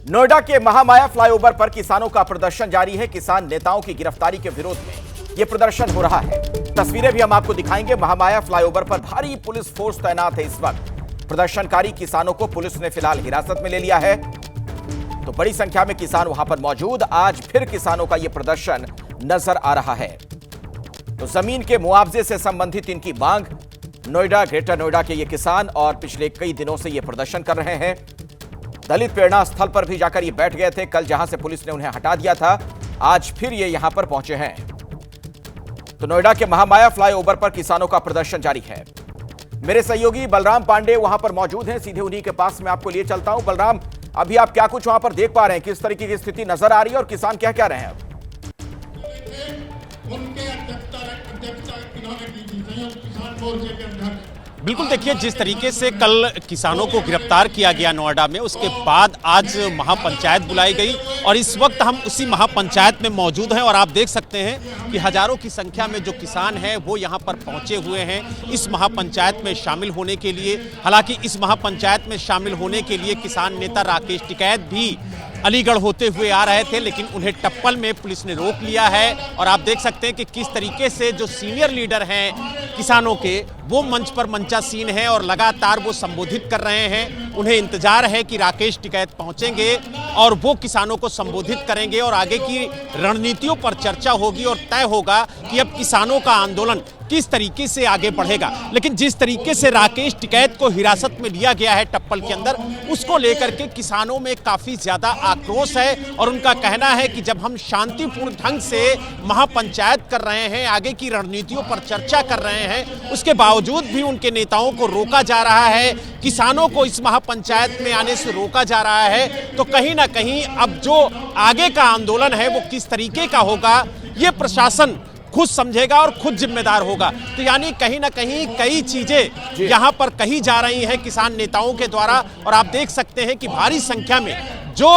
नोएडा के महामाया फ्लाईओवर पर किसानों का प्रदर्शन जारी है। किसान नेताओं की गिरफ्तारी के विरोध में यह प्रदर्शन हो रहा है। तस्वीरें भी हम आपको दिखाएंगे। महामाया फ्लाईओवर पर भारी पुलिस फोर्स तैनात है। इस वक्त प्रदर्शनकारी किसानों को पुलिस ने फिलहाल हिरासत में ले लिया है, तो बड़ी संख्या में किसान वहां पर मौजूद। आज फिर किसानों का यह प्रदर्शन नजर आ रहा है। तो जमीन के मुआवजे से संबंधित इनकी मांग, नोएडा, ग्रेटर नोएडा के ये किसान और पिछले कई दिनों से ये प्रदर्शन कर रहे हैं। दलित प्रेरणा स्थल पर भी जाकर ये बैठ गए थे। कल जहां से पुलिस ने उन्हें हटा दिया था, आज फिर ये यहां पर पहुंचे हैं। तो नोएडा के महामाया फ्लाईओवर पर किसानों का प्रदर्शन जारी है। मेरे सहयोगी बलराम पांडे वहां पर मौजूद हैं, सीधे उन्हीं के पास मैं आपको लिए चलता हूं। बलराम, अभी आप क्या कुछ वहां पर देख पा रहे हैं? किस तरीके की स्थिति नजर आ रही है और किसान क्या कह रहे हैं? बिल्कुल, देखिए, जिस तरीके से कल किसानों को गिरफ्तार किया गया नोएडा में, उसके बाद आज महापंचायत बुलाई गई और इस वक्त हम उसी महापंचायत में मौजूद हैं और आप देख सकते हैं कि हजारों की संख्या में जो किसान हैं वो यहां पर पहुंचे हुए हैं इस महापंचायत में शामिल होने के लिए। हालांकि इस महापंचायत में शामिल होने के लिए किसान नेता राकेश टिकैत भी अलीगढ़ होते हुए आ रहे थे, लेकिन उन्हें टप्पल में पुलिस ने रोक लिया है। और आप देख सकते हैं कि किस तरीके से जो सीनियर लीडर हैं किसानों के, वो मंच पर मंचासीन हैं और लगातार वो संबोधित कर रहे हैं। उन्हें इंतजार है कि राकेश टिकैत पहुंचेंगे और वो किसानों को संबोधित करेंगे और आगे की रणनीतियों पर चर्चा होगी और तय होगा कि अब किसानों का आंदोलन किस तरीके से आगे बढ़ेगा। लेकिन जिस तरीके से राकेश टिकैत को हिरासत में लिया गया है टप्पल के अंदर, उसको लेकर के किसानों में काफी ज्यादा आक्रोश है और उनका कहना है कि जब हम शांतिपूर्ण ढंग से महापंचायत कर रहे हैं, आगे की रणनीतियों पर चर्चा कर रहे हैं, उसके बावजूद भी उनके नेताओं को रोका जा रहा है, किसानों को इस महापंचायत में आने से रोका जा रहा है, तो कहीं ना कहीं अब जो आगे का आंदोलन है वो किस तरीके का होगा, ये प्रशासन खुद समझेगा और खुद जिम्मेदार होगा। तो यानी कहीं ना कहीं कई चीजें यहां पर कही जा रही हैं किसान नेताओं के द्वारा और आप देख सकते हैं कि भारी संख्या में जो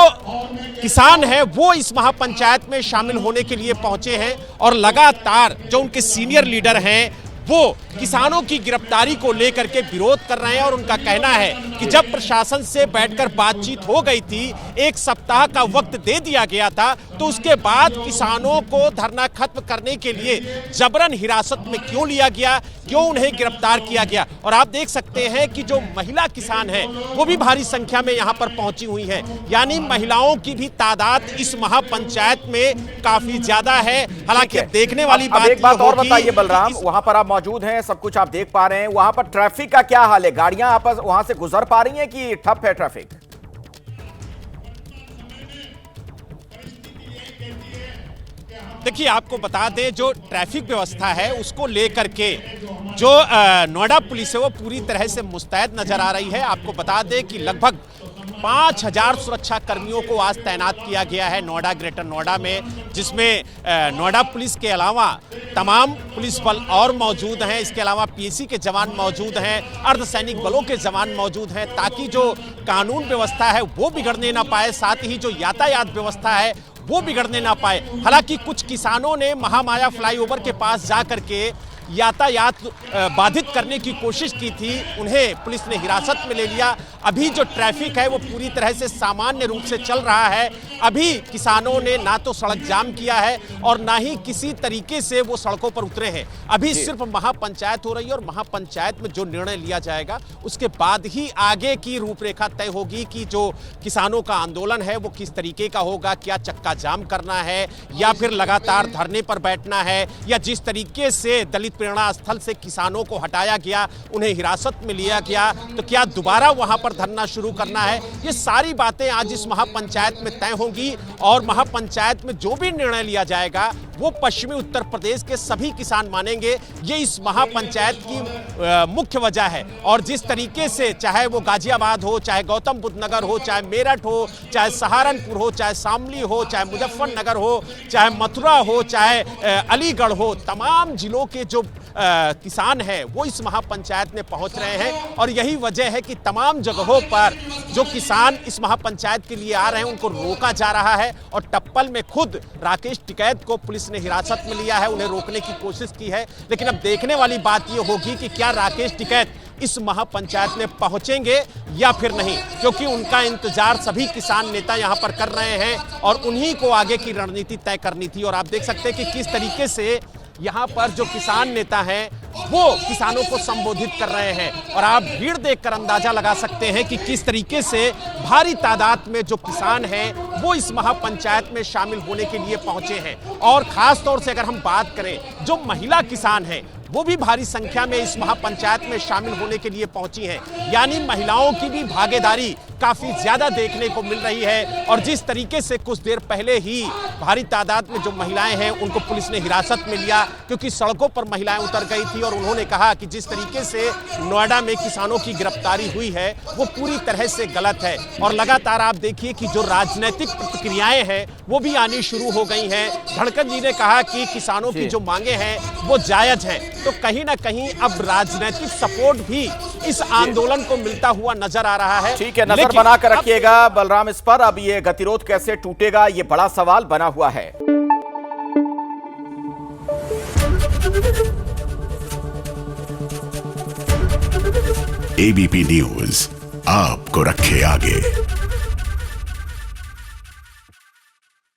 किसान हैं वो इस महापंचायत में शामिल होने के लिए पहुंचे हैं और लगातार जो उनके सीनियर लीडर हैं वो किसानों की गिरफ्तारी को लेकर के विरोध कर रहे हैं और उनका कहना है कि जब प्रशासन से बैठकर बातचीत हो गई थी, 1 सप्ताह का वक्त दे दिया गया था, तो उसके बाद किसानों को धरना खत्म करने के लिए जबरन हिरासत में क्यों लिया गया, क्यों उन्हें गिरफ्तार किया गया। और आप देख सकते हैं कि जो महिला किसान है वो भी भारी संख्या में यहाँ पर पहुंची हुई है, यानी महिलाओं की भी तादाद इस महापंचायत में काफी ज्यादा है। हालांकि देखने वाली एक बात और बताइए बलराम, वहां पर आप मौजूद हैं, सब कुछ आप देख पा रहे हैं, वहां पर ट्रैफिक का क्या हाल है? गाड़ियां आपस वहां से गुजर पा रही हैं कि ठप है ट्रैफिक? देखिए, आपको बता दें, जो ट्रैफिक व्यवस्था है उसको लेकर के जो नोएडा पुलिस है वो पूरी तरह से मुस्तैद नजर आ रही है। आपको बता दें कि लगभग 5000 सुरक्षा कर्मियों को आज तैनात किया गया है नोएडा, ग्रेटर नोएडा में, जिसमें नोएडा पुलिस के अलावा तमाम पुलिस बल और मौजूद हैं। इसके अलावा पीएसी के जवान मौजूद हैं, अर्धसैनिक बलों के जवान मौजूद हैं, ताकि जो कानून व्यवस्था है वो बिगड़ने ना पाए, साथ ही जो यातायात व्यवस्था है वो बिगड़ने ना पाए। हालांकि कुछ किसानों ने महामाया फ्लाईओवर के पास जाकर के यातायात बाधित करने की कोशिश की थी, उन्हें पुलिस ने हिरासत में ले लिया। अभी जो ट्रैफिक है वो पूरी तरह से सामान्य रूप से चल रहा है। अभी किसानों ने ना तो सड़क जाम किया है और ना ही किसी तरीके से वो सड़कों पर उतरे हैं। अभी सिर्फ महापंचायत हो रही है और महापंचायत में जो निर्णय लिया जाएगा उसके बाद ही आगे की रूपरेखा तय होगी कि जो किसानों का आंदोलन है वो किस तरीके का होगा, क्या चक्का जाम करना है या फिर लगातार धरने पर बैठना है, या जिस तरीके से दलित प्रेरणा स्थल से किसानों को हटाया गया, उन्हें हिरासत में लिया गया, तो क्या दोबारा वहां पर धरना शुरू करना है। ये सारी बातें आज इस महापंचायत में तय होंगी और महापंचायत में जो भी निर्णय लिया जाएगा वो पश्चिमी उत्तर प्रदेश के सभी किसान मानेंगे। ये इस महापंचायत की मुख्य वजह है। और जिस तरीके से चाहे वो गाजियाबाद हो, चाहे गौतम बुद्ध नगर हो, चाहे मेरठ हो, चाहे सहारनपुर हो, चाहे शामली हो, चाहे मुजफ्फरनगर हो, चाहे मथुरा हो, चाहे अलीगढ़ हो, तमाम जिलों के जो किसान हैं वो इस महापंचायत में पहुंच रहे हैं। और यही वजह है कि तमाम जगहों पर जो किसान इस महापंचायत के लिए आ रहे हैं उनको रोका जा रहा है और टप्पल में खुद राकेश टिकैत को पुलिस ने हिरासत में लिया है, उन्हें रोकने की कोशिश की है। लेकिन अब देखने वाली बात यह होगी कि क्या राकेश टिकैत इस महापंचायत में पहुंचेंगे या फिर नहीं, क्योंकि उनका इंतजार सभी किसान नेता यहां पर कर रहे हैं और उन्हीं को आगे की रणनीति तय करनी थी। और आप देख सकते हैं कि किस तरीके से यहां पर जो किसान नेता हैं वो किसानों को संबोधित कर रहे हैं और आप भीड़ देखकर अंदाजा लगा सकते हैं कि किस तरीके से भारी तादाद में जो किसान हैं वो इस महापंचायत में शामिल होने के लिए पहुंचे हैं। और खास तौर से अगर हम बात करें, जो महिला किसान हैं वो भी भारी संख्या में इस महापंचायत में शामिल होने के लिए पहुंची हैं, यानी महिलाओं की भी भागीदारी काफी ज्यादा देखने को मिल रही है। और जिस तरीके से कुछ देर पहले ही भारी तादाद में जो महिलाएं हैं उनको पुलिस ने हिरासत में लिया, क्योंकि सड़कों पर महिलाएं उतर गई थी और उन्होंने कहा कि जिस तरीके से नोएडा में किसानों की गिरफ्तारी हुई है वो पूरी तरह से गलत है। और लगातार आप देखिए कि जो राजनीतिक प्रतिक्रियाएं हैं वो भी आनी शुरू हो गई हैं। धड़कन जी ने कहा कि किसानों की जो मांगे हैं वो जायज है, तो कहीं ना कहीं अब राजनीतिक सपोर्ट भी इस आंदोलन को मिलता हुआ नजर आ रहा है। ठीक है, नजर बनाकर रखिएगा बलराम इस पर। अब ये गतिरोध कैसे टूटेगा, ये बड़ा सवाल बना हुआ है। एबीपी न्यूज आपको रखे आगे।